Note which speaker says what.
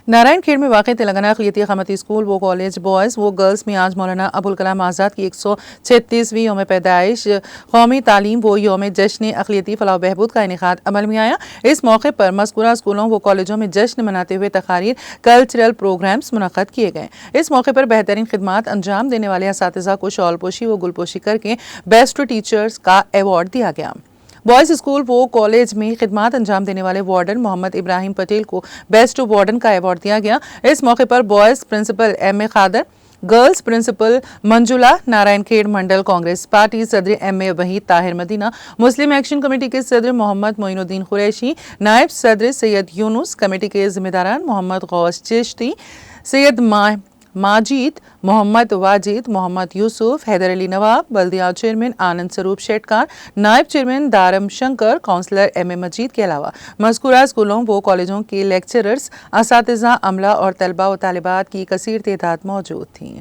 Speaker 1: नारायण खेड़ में वाक़ तेलंगाना अक़लियती क़ामती स्कूल व कॉलेज बॉयज़ व गर्ल्स में आज मौलाना अबुल कलाम आज़ाद की 136वीं यौम पैदाइश कौमी तालीम व यौम जश्न अक़लियती फ़लाह बहबूद का इनेकाद अमल में आया। इस मौके पर मज़कूरा स्कूलों व कॉलेजों में जश्न मनाते हुए तक़ारीर, कल्चरल प्रोग्राम्स मुनक़्क़द किए गए। इस मौके पर बेहतरीन खिदमात अंजाम देने वाले असातिज़ा को शॉलपोशी व गुलपोशी करके बेस्ट टीचर्स का एवॉर्ड दिया गया। बॉयज़ स्कूल वो कॉलेज में खिदमात अंजाम देने वाले वार्डन मोहम्मद इब्राहिम पटेल को बेस्ट वार्डन का एवॉर्ड दिया गया। इस मौके पर बॉयज़ प्रिंसिपल M.A. खादर, गर्ल्स प्रिंसिपल मंजुला, नारायण खेड़ मंडल कांग्रेस पार्टी सदर M.A. वहीद ताहिर मदीना, मुस्लिम एक्शन कमेटी के सदर मोहम्मद मोइनुद्दीन कुरैशी, नायब सदर सैयद यूनुस, कमेटी के जिम्मेदारान मोहम्मद गौस चिश्ती, सैयद माजिद, मोहम्मद वाजिद, मोहम्मद यूसुफ, हैदर अली नवाब, बल्दिया चेयरमैन आनंद स्वरूप शेटकार, नायब चेयरमैन दारम शंकर, काउंसलर M.A. मजीद के अलावा मज़कूरा स्कूलों व कॉलेजों के लेक्चरर्स, असातिज़ा, अमला और तलबा व तालिबात की कसीर तादाद मौजूद थी।